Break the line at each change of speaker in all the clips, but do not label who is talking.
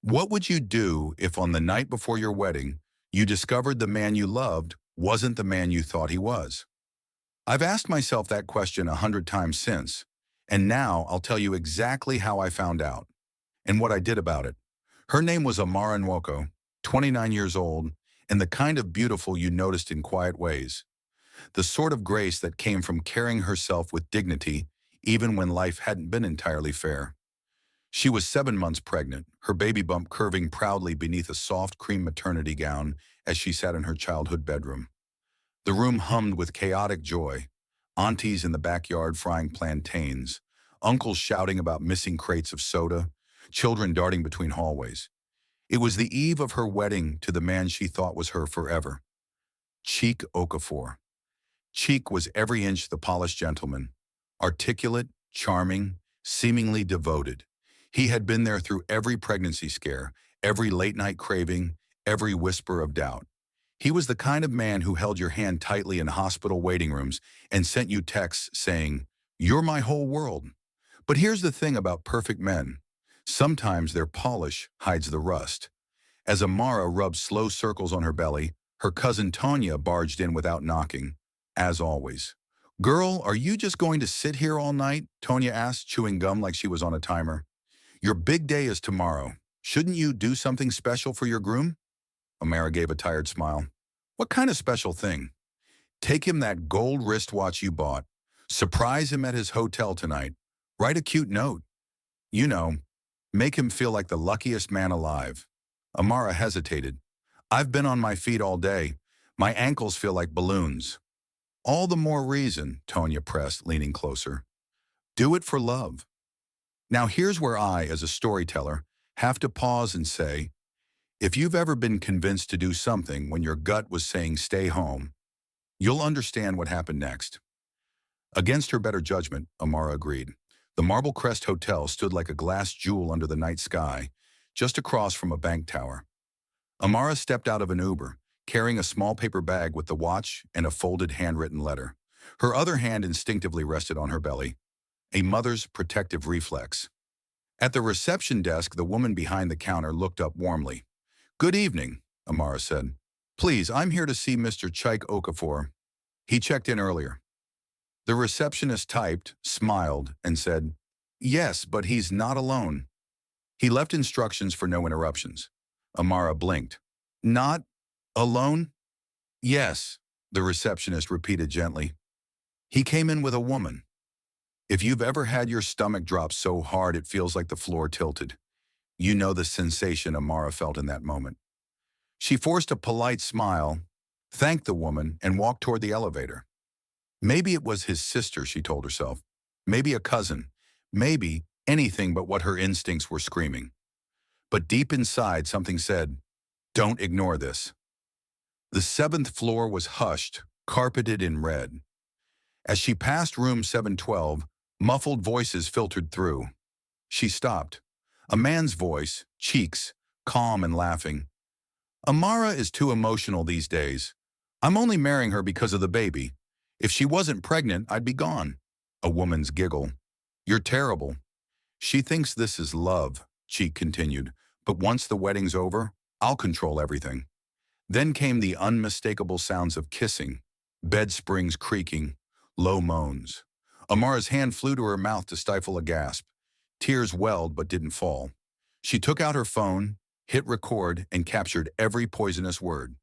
What would you do if on the night before your wedding, you discovered the man you loved wasn't the man you thought he was? I've asked myself that question 100 times since, and now I'll tell you exactly how I found out and what I did about it. Her name was Amara Nwoko, 29 years old, and the kind of beautiful you noticed in quiet ways. The sort of grace that came from carrying herself with dignity even when life hadn't been entirely fair. She was 7 months pregnant, her baby bump curving proudly beneath a soft cream maternity gown as she sat in her childhood bedroom. The room hummed with chaotic joy, aunties in the backyard frying plantains, uncles shouting about missing crates of soda, children darting between hallways. It was the eve of her wedding to the man she thought was her forever, Cheek Okafor. Cheek was every inch the polished gentleman, articulate, charming, seemingly devoted. He had been there through every pregnancy scare, every late-night craving, every whisper of doubt. He was the kind of man who held your hand tightly in hospital waiting rooms and sent you texts saying, "You're my whole world." But here's the thing about perfect men. Sometimes their polish hides the rust. As Amara rubbed slow circles on her belly, her cousin Tonya barged in without knocking, as always. "Girl, are you just going to sit here all night?" Tonya asked, chewing gum like she was on a timer. "Your big day is tomorrow. Shouldn't you do something special for your groom?" Amara gave a tired smile. "What kind of special thing?" "Take him that gold wristwatch you bought. Surprise him at his hotel tonight. Write a cute note. You know, make him feel like the luckiest man alive." Amara hesitated. "I've been on my feet all day. My ankles feel like balloons." "All the more reason," Tonya pressed, leaning closer. "Do it for love." Now here's where I, as a storyteller, have to pause and say, if you've ever been convinced to do something when your gut was saying stay home, you'll understand what happened next. Against her better judgment, Amara agreed. The Marble Crest Hotel stood like a glass jewel under the night sky, just across from a bank tower. Amara stepped out of an Uber, carrying a small paper bag with the watch and a folded handwritten letter. Her other hand instinctively rested on her belly, a mother's protective reflex. At the reception desk, the woman behind the counter looked up warmly. "Good evening," Amara said. "Please, I'm here to see Mr. Cheik Okafor. He checked in earlier." The receptionist typed, smiled, and said, "Yes, but he's not alone. He left instructions for no interruptions." Amara blinked. "Not alone?" "Yes," the receptionist repeated gently. "He came in with a woman." If you've ever had your stomach drop so hard it feels like the floor tilted, you know the sensation Amara felt in that moment. She forced a polite smile, thanked the woman, and walked toward the elevator. Maybe it was his sister, she told herself. Maybe a cousin. Maybe anything but what her instincts were screaming. But deep inside, something said, "Don't ignore this." The seventh floor was hushed, carpeted in red. As she passed room 712, muffled voices filtered through. She stopped. A man's voice, cheeks, calm and laughing. "Amara is too emotional these days. I'm only marrying her because of the baby. If she wasn't pregnant, I'd be gone." A woman's giggle. "You're terrible." "She thinks this is love," Cheek continued. "But once the wedding's over, I'll control everything." Then came the unmistakable sounds of kissing, bed springs creaking, low moans. Amara's hand flew to her mouth to stifle a gasp. Tears welled but didn't fall. She took out her phone, hit record, and captured every poisonous word.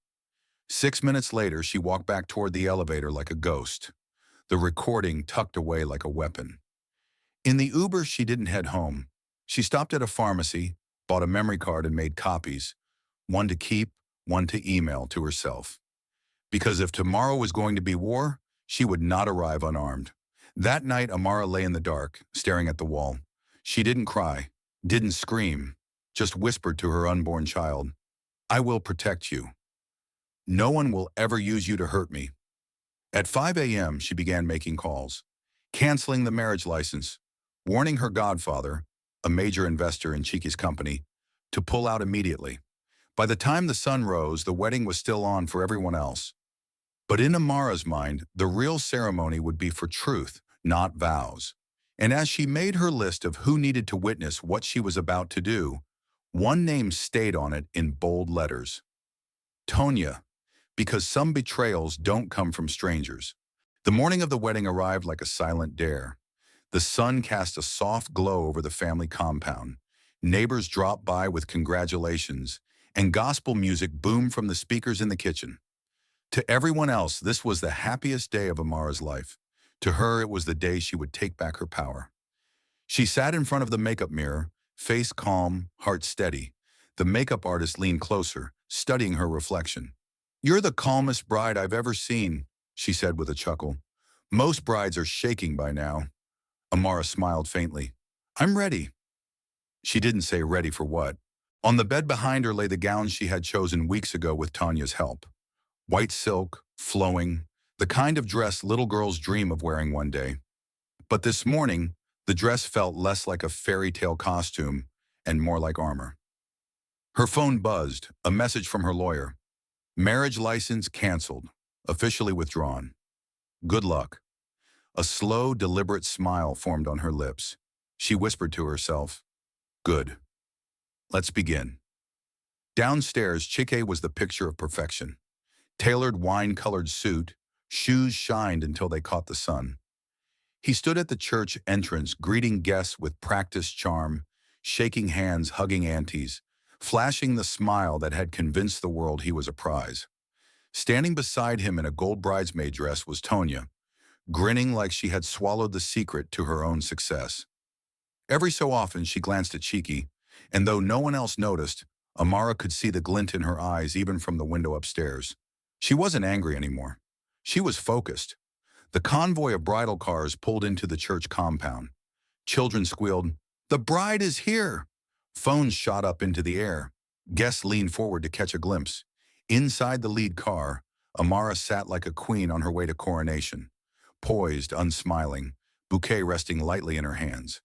6 minutes later, she walked back toward the elevator like a ghost, the recording tucked away like a weapon. In the Uber, she didn't head home. She stopped at a pharmacy, bought a memory card and made copies, one to keep, one to email to herself. Because if tomorrow was going to be war, she would not arrive unarmed. That night, Amara lay in the dark, staring at the wall. She didn't cry, didn't scream, just whispered to her unborn child, "I will protect you. No one will ever use you to hurt me." At 5 a.m., she began making calls, canceling the marriage license, warning her godfather, a major investor in Cheeky's company, to pull out immediately. By the time the sun rose, the wedding was still on for everyone else. But in Amara's mind, the real ceremony would be for truth, not vows. And as she made her list of who needed to witness what she was about to do, One name stayed on it in bold letters. Tonya, because some betrayals don't come from strangers. The morning of the wedding arrived like a silent dare. The sun cast a soft glow over the family compound. Neighbors dropped by with congratulations, and gospel music boomed from the speakers in the kitchen. To everyone else, this was the happiest day of Amara's life. To her, it was the day she would take back her power. She sat in front of the makeup mirror, face calm, heart steady. The makeup artist leaned closer, studying her reflection. "You're the calmest bride I've ever seen," she said with a chuckle. "Most brides are shaking by now." Amara smiled faintly. "I'm ready." She didn't say ready for what. On the bed behind her lay the gown she had chosen weeks ago with Tanya's help. White silk, flowing, the kind of dress little girls dream of wearing one day. But this morning, the dress felt less like a fairy tale costume and more like armor. Her phone buzzed, a message from her lawyer. Marriage license canceled, officially withdrawn. Good luck. A slow, deliberate smile formed on her lips. She whispered to herself, "Good. Let's begin." Downstairs, Chike was the picture of perfection. Tailored wine-colored suit, shoes shined until they caught the sun. He stood at the church entrance, greeting guests with practiced charm, shaking hands, hugging aunties, flashing the smile that had convinced the world he was a prize. Standing beside him in a gold bridesmaid dress was Tonya, grinning like she had swallowed the secret to her own success. Every so often she glanced at Cheeky, and though no one else noticed, Amara could see the glint in her eyes even from the window upstairs. She wasn't angry anymore. She was focused. The convoy of bridal cars pulled into the church compound. Children squealed, "The bride is here!" Phones shot up into the air. Guests leaned forward to catch a glimpse. Inside the lead car, Amara sat like a queen on her way to coronation. Poised, unsmiling, bouquet resting lightly in her hands.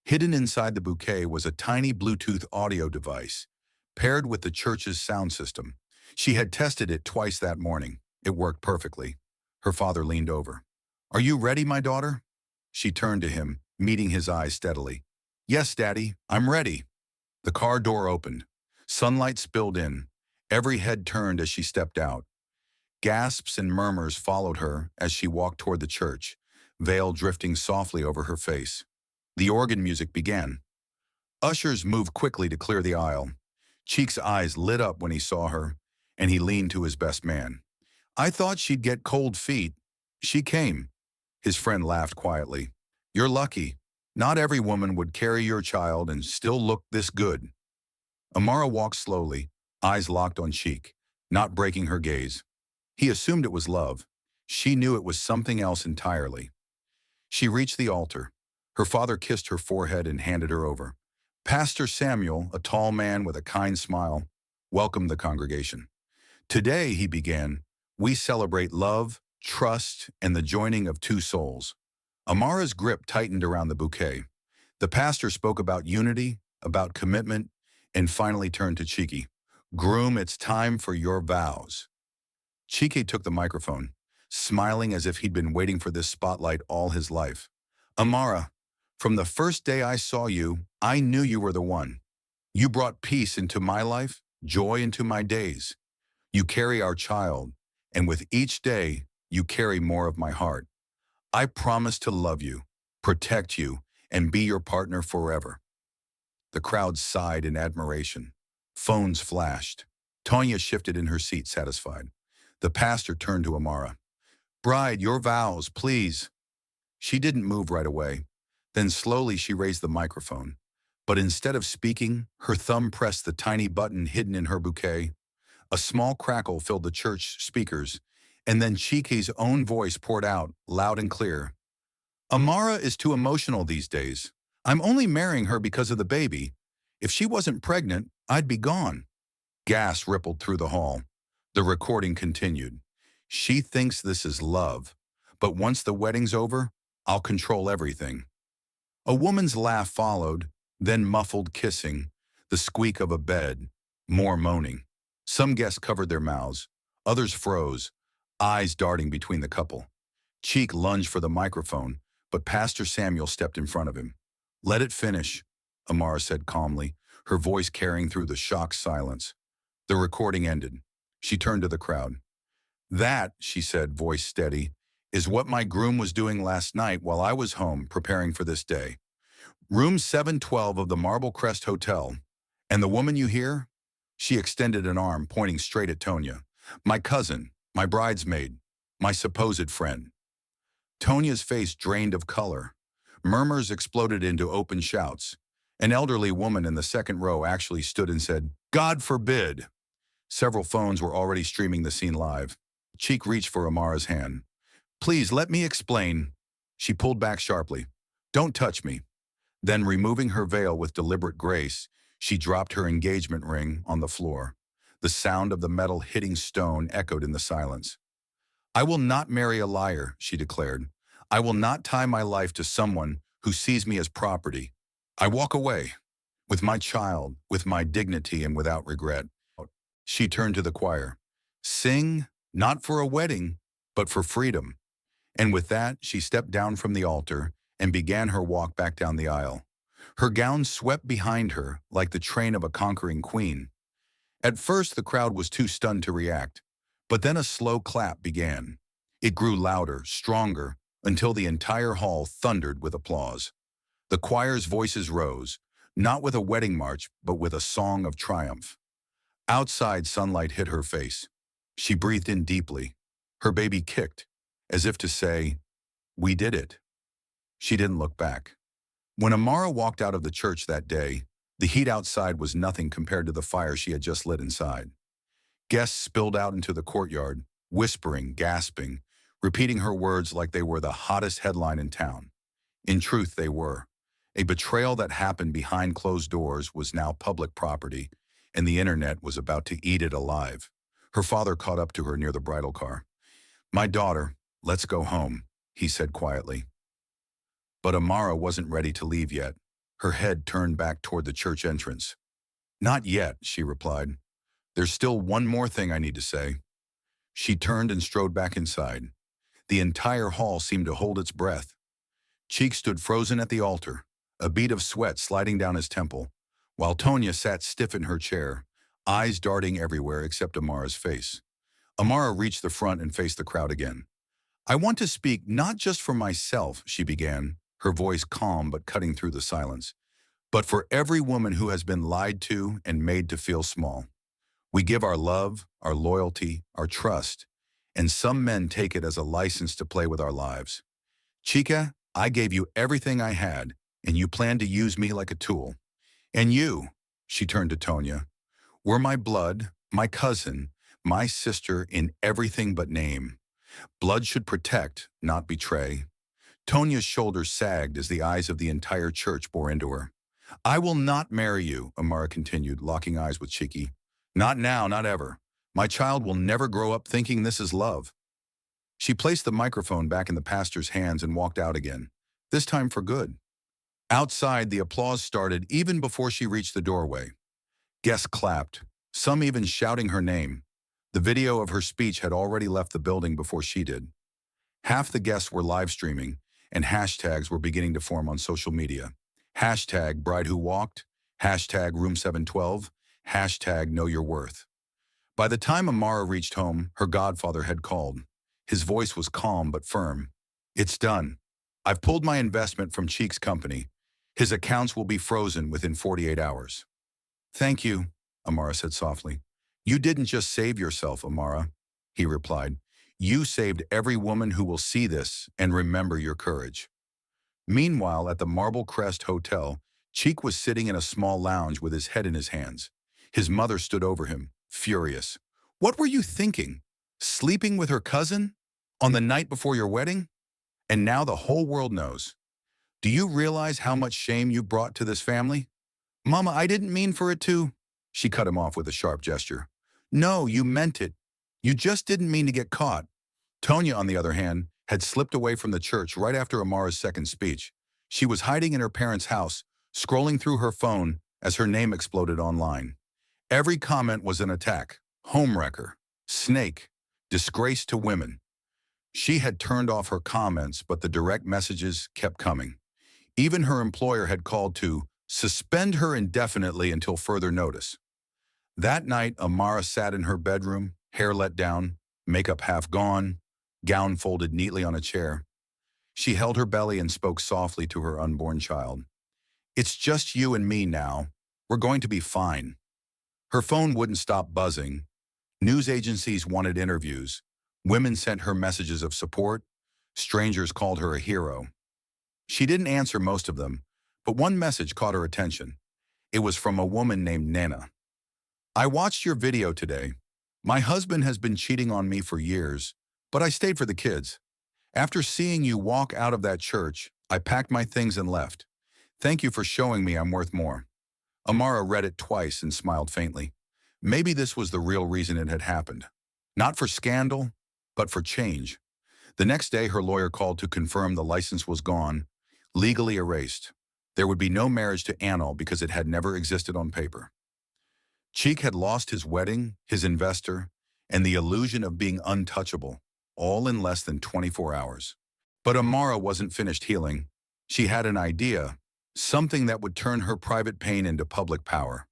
Hidden inside the bouquet was a tiny Bluetooth audio device, paired with the church's sound system. She had tested it twice that morning. It worked perfectly. Her father leaned over. "Are you ready, my daughter?" She turned to him, meeting his eyes steadily. "Yes, Daddy, I'm ready." The car door opened. Sunlight spilled in. Every head turned as she stepped out. Gasps and murmurs followed her as she walked toward the church, veil drifting softly over her face. The organ music began. Ushers moved quickly to clear the aisle. Cheek's eyes lit up when he saw her, and he leaned to his best man. "I thought she'd get cold feet. She came." His friend laughed quietly. "You're lucky. Not every woman would carry your child and still look this good." Amara walked slowly, eyes locked on Cheek, not breaking her gaze. He assumed it was love. She knew it was something else entirely. She reached the altar. Her father kissed her forehead and handed her over. Pastor Samuel, a tall man with a kind smile, welcomed the congregation. "Today," he began, "we celebrate love, trust, and the joining of two souls." Amara's grip tightened around the bouquet. The pastor spoke about unity, about commitment, and finally turned to Cheeky. "Groom, it's time for your vows." Cheeky took the microphone, smiling as if he'd been waiting for this spotlight all his life. "Amara, from the first day I saw you, I knew you were the one. You brought peace into my life, joy into my days. You carry our child, and with each day, you carry more of my heart. I promise to love you, protect you, and be your partner forever." The crowd sighed in admiration. Phones flashed. Tonya shifted in her seat, satisfied. The pastor turned to Amara. "Bride, your vows, please." She didn't move right away. Then slowly she raised the microphone. But instead of speaking, her thumb pressed the tiny button hidden in her bouquet. A small crackle filled the church speakers, and then Cheeky's own voice poured out, loud and clear. "Amara is too emotional these days. I'm only marrying her because of the baby. If she wasn't pregnant, I'd be gone." Gas rippled through the hall. The recording continued. "She thinks this is love, but once the wedding's over, I'll control everything." A woman's laugh followed, then muffled kissing, the squeak of a bed, more moaning. Some guests covered their mouths, others froze, eyes darting between the couple. Cheek lunged for the microphone, but Pastor Samuel stepped in front of him. "Let it finish," Amara said calmly. her voice carrying through the shocked silence. The recording ended. She turned to the crowd. "That," she said, voice steady, "is what my groom was doing last night while I was home preparing for this day. Room 712 of the Marble Crest Hotel. And the woman you hear?" She extended an arm, pointing straight at Tonya. "My cousin, my bridesmaid, my supposed friend." Tonya's face drained of color. Murmurs exploded into open shouts. An elderly woman in the second row actually stood and said, "God forbid!" Several phones were already streaming the scene live. Cheek reached for Amara's hand. "Please, let me explain." She pulled back sharply. "Don't touch me." Then, removing her veil with deliberate grace, she dropped her engagement ring on the floor. The sound of the metal hitting stone echoed in the silence. "I will not marry a liar," she declared. "I will not tie my life to someone who sees me as property. I walk away, with my child, with my dignity, and without regret." She turned to the choir. "Sing, not for a wedding, but for freedom." And with that, she stepped down from the altar and began her walk back down the aisle. Her gown swept behind her like the train of a conquering queen. At first, the crowd was too stunned to react, but then a slow clap began. It grew louder, stronger, until the entire hall thundered with applause. The choir's voices rose, not with a wedding march, but with a song of triumph. Outside, sunlight hit her face. She breathed in deeply. Her baby kicked, as if to say, "We did it." She didn't look back. When Amara walked out of the church that day, the heat outside was nothing compared to the fire she had just lit inside. Guests spilled out into the courtyard, whispering, gasping, repeating her words like they were the hottest headline in town. In truth, they were. A betrayal that happened behind closed doors was now public property, and the internet was about to eat it alive. Her father caught up to her near the bridal car. "My daughter, let's go home," he said quietly. But Amara wasn't ready to leave yet. Her head turned back toward the church entrance. "Not yet," she replied. "There's still one more thing I need to say." She turned and strode back inside. The entire hall seemed to hold its breath. Cheek stood frozen at the altar, a bead of sweat sliding down his temple, while Tonya sat stiff in her chair, eyes darting everywhere except Amara's face. Amara reached the front and faced the crowd again. "I want to speak not just for myself," she began, her voice calm but cutting through the silence, "but for every woman who has been lied to and made to feel small. We give our love, our loyalty, our trust, and some men take it as a license to play with our lives. Chica, I gave you everything I had, and you planned to use me like a tool. And you," she turned to Tonya, "were my blood, my cousin, my sister in everything but name. Blood should protect, not betray." Tonya's shoulders sagged as the eyes of the entire church bore into her. "I will not marry you," Amara continued, locking eyes with Chiki. "Not now, not ever. My child will never grow up thinking this is love." She placed the microphone back in the pastor's hands and walked out again, this time for good. Outside, the applause started even before she reached the doorway. Guests clapped, some even shouting her name. The video of her speech had already left the building before she did. Half the guests were live streaming, and hashtags were beginning to form on social media. Hashtag Bride Who Walked, hashtag Room 712, hashtag Know Your Worth. By the time Amara reached home, her godfather had called. His voice was calm but firm. "It's done. I've pulled my investment from Cheek's company. His accounts will be frozen within 48 hours. "Thank you," Amara said softly. "You didn't just save yourself, Amara," he replied. "You saved every woman who will see this and remember your courage." Meanwhile, at the Marble Crest Hotel, Cheek was sitting in a small lounge with his head in his hands. His mother stood over him, furious. "What were you thinking? Sleeping with her cousin? On the night before your wedding? And now the whole world knows. Do you realize how much shame you brought to this family?" "Mama, I didn't mean for it to." She cut him off with a sharp gesture. "No, you meant it. You just didn't mean to get caught." Tonya, on the other hand, had slipped away from the church right after Amara's second speech. She was hiding in her parents' house, scrolling through her phone as her name exploded online. Every comment was an attack. Homewrecker, snake, disgrace to women. She had turned off her comments, but the direct messages kept coming. Even her employer had called to Suspend her indefinitely until further notice. That night, Amara sat in her bedroom, hair let down, makeup half gone, gown folded neatly on a chair. She held her belly and spoke softly to her unborn child. "It's just you and me now. We're going to be fine." Her phone wouldn't stop buzzing. News agencies wanted interviews. Women sent her messages of support. Strangers called her a hero. She didn't answer most of them, but one message caught her attention. It was from a woman named Nana. "I watched your video today. My husband has been cheating on me for years, but I stayed for the kids. After seeing you walk out of that church, I packed my things and left. Thank you for showing me I'm worth more." Amara read it twice and smiled faintly. Maybe this was the real reason it had happened. Not for scandal, but for change. The next day, her lawyer called to confirm the license was gone, legally erased. There would be no marriage to Anil because it had never existed on paper. Cheek had lost his wedding, his investor, and the illusion of being untouchable, all in less than 24 hours. But Amara wasn't finished healing. She had an idea, something that would turn her private pain into public power.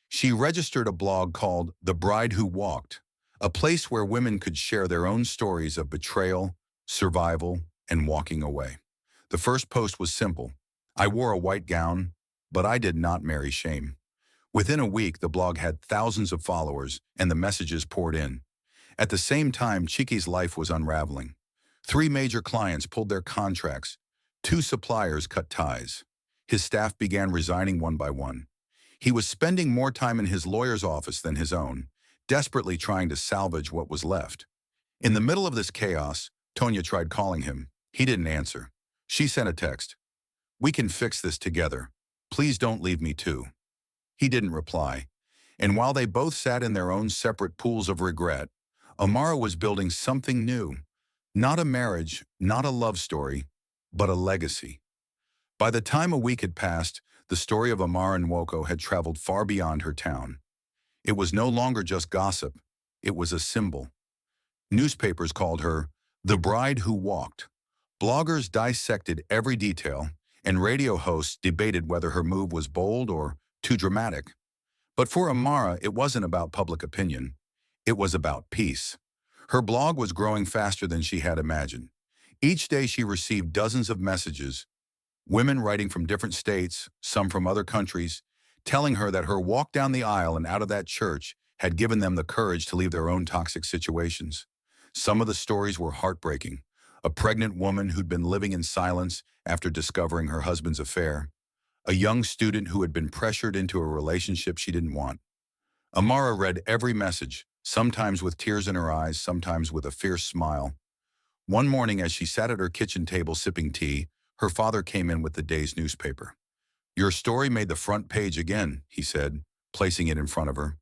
She registered a blog called The Bride Who Walked, a place where women could share their own stories of betrayal, survival, and walking away. The first post was simple. "I wore a white gown, but I did not marry shame." Within a week, the blog had thousands of followers, and the messages poured in. At the same time, Chiki's life was unraveling. 3 major clients pulled their contracts. 2 suppliers cut ties. His staff began resigning one by one. He was spending more time in his lawyer's office than his own, desperately trying to salvage what was left. In the middle of this chaos, Tonya tried calling him. He didn't answer. She sent a text. "We can fix this together. Please don't leave me too." He didn't reply. And while they both sat in their own separate pools of regret, Amara was building something new. Not a marriage, not a love story, but a legacy. By the time a week had passed, the story of Amara Nwoko had traveled far beyond her town. It was no longer just gossip. It was a symbol. Newspapers called her the bride who walked. Bloggers dissected every detail, and radio hosts debated whether her move was bold or too dramatic. But for Amara, it wasn't about public opinion. It was about peace. Her blog was growing faster than she had imagined. Each day she received dozens of messages, women writing from different states, some from other countries, telling her that her walk down the aisle and out of that church had given them the courage to leave their own toxic situations. Some of the stories were heartbreaking. A pregnant woman who'd been living in silence after discovering her husband's affair. A young student who had been pressured into a relationship she didn't want. Amara read every message, sometimes with tears in her eyes, sometimes with a fierce smile. One morning, as she sat at her kitchen table sipping tea, her father came in with the day's newspaper. "Your story made the front page again," he said, placing it in front of her.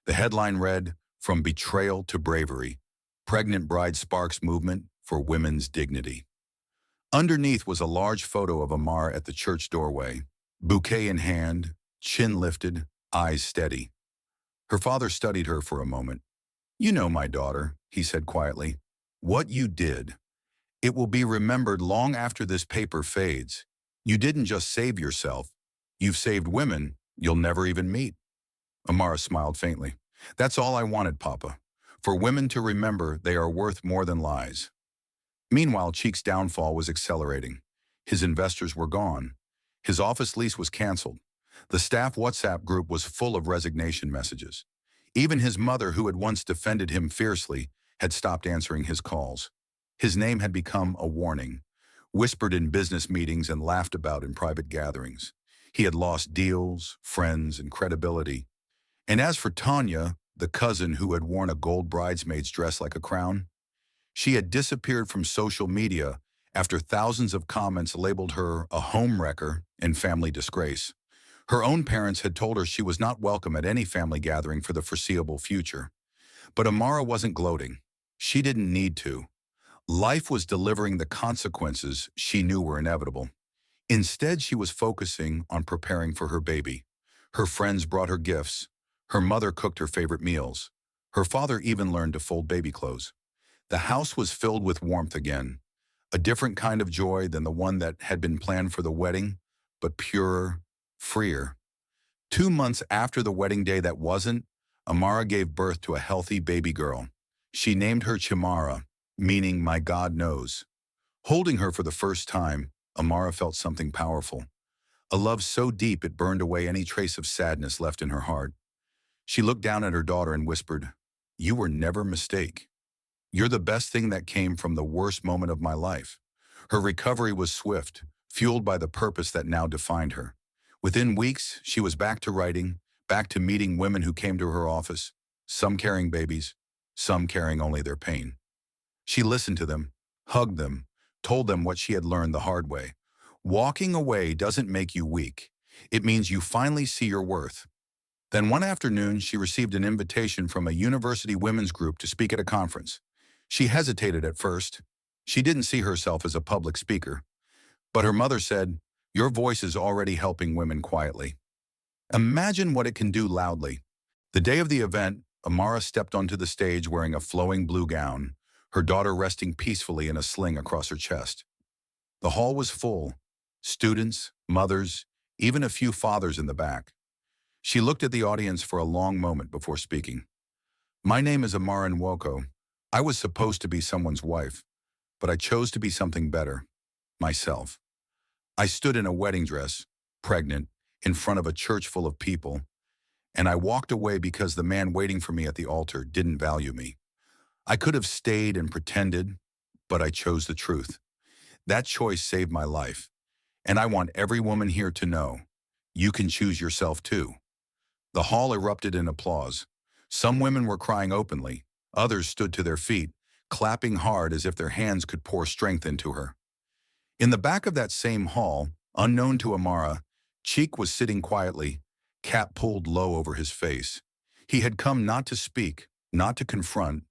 The headline read, "From Betrayal to Bravery, Pregnant Bride Sparks Movement for Women's Dignity." Underneath was a large photo of Amara at the church doorway, bouquet in hand, chin lifted, eyes steady. Her father studied her for a moment. "You know, my daughter," he said quietly, "what you did. It will be remembered long after this paper fades. You didn't just save yourself. You've saved women you'll never even meet." Amara smiled faintly. "That's all I wanted, Papa. For women to remember they are worth more than lies." Meanwhile, Cheek's downfall was accelerating. His investors were gone. His office lease was canceled. The staff WhatsApp group was full of resignation messages. Even his mother, who had once defended him fiercely, had stopped answering his calls. His name had become a warning, whispered in business meetings and laughed about in private gatherings. He had lost deals, friends, and credibility. And as for Tanya, the cousin who had worn a gold bridesmaid's dress like a crown, she had disappeared from social media after thousands of comments labeled her a homewrecker and family disgrace. Her own parents had told her she was not welcome at any family gathering for the foreseeable future. But Amara wasn't gloating. She didn't need to. Life was delivering the consequences she knew were inevitable. Instead, she was focusing on preparing for her baby. Her friends brought her gifts. Her mother cooked her favorite meals. Her father even learned to fold baby clothes. The house was filled with warmth again, a different kind of joy than the one that had been planned for the wedding, but purer, freer. 2 months after the wedding day that wasn't, Amara gave birth to a healthy baby girl. She named her Chimara, meaning my God knows. Holding her for the first time, Amara felt something powerful. A love so deep it burned away any trace of sadness left in her heart. She looked down at her daughter and whispered, "You were never a mistake. You're the best thing that came from the worst moment of my life." Her recovery was swift, fueled by the purpose that now defined her. Within weeks, she was back to writing, back to meeting women who came to her office, some carrying babies, some carrying only their pain. She listened to them, hugged them, told them what she had learned the hard way. Walking away doesn't make you weak. It means you finally see your worth. Then one afternoon, she received an invitation from a university women's group to speak at a conference. She hesitated at first. She didn't see herself as a public speaker. But her mother said, "Your voice is already helping women quietly. Imagine what it can do loudly." The day of the event, Amara stepped onto the stage wearing a flowing blue gown, her daughter resting peacefully in a sling across her chest. The hall was full. Students, mothers, even a few fathers in the back. She looked at the audience for a long moment before speaking. "My name is Amara Nwoko. I was supposed to be someone's wife, but I chose to be something better, myself. I stood in a wedding dress, pregnant, in front of a church full of people, and I walked away because the man waiting for me at the altar didn't value me. I could have stayed and pretended, but I chose the truth. That choice saved my life, and I want every woman here to know, you can choose yourself too." The hall erupted in applause. Some women were crying openly. Others stood to their feet, clapping hard as if their hands could pour strength into her. In the back of that same hall, unknown to Amara, Cheek was sitting quietly, cap pulled low over his face. He had come not to speak, not to confront,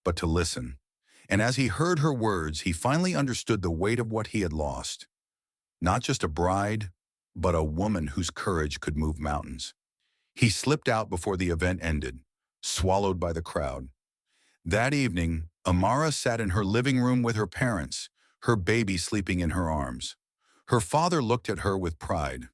but to listen. And as he heard her words, he finally understood the weight of what he had lost. Not just a bride, but a woman whose courage could move mountains. He slipped out before the event ended, swallowed by the crowd. That evening, Amara sat in her living room with her parents, her baby sleeping in her arms. Her father looked at her with pride.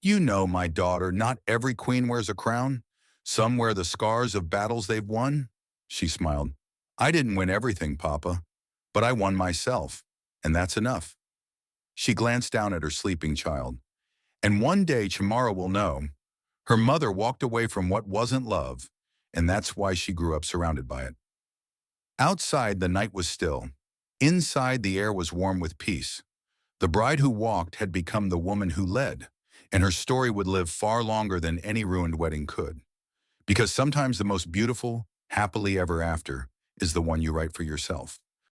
"You know, my daughter, not every queen wears a crown. Some wear the scars of battles they've won." She smiled. "I didn't win everything, Papa, but I won myself, and that's enough." She glanced down at her sleeping child. And one day, Chamara will know. Her mother walked away from what wasn't love, and that's why she grew up surrounded by it. Outside, the night was still. Inside, the air was warm with peace. The bride who walked had become the woman who led, and her story would live far longer than any ruined wedding could. Because sometimes the most beautiful, happily ever after, is the one you write for yourself.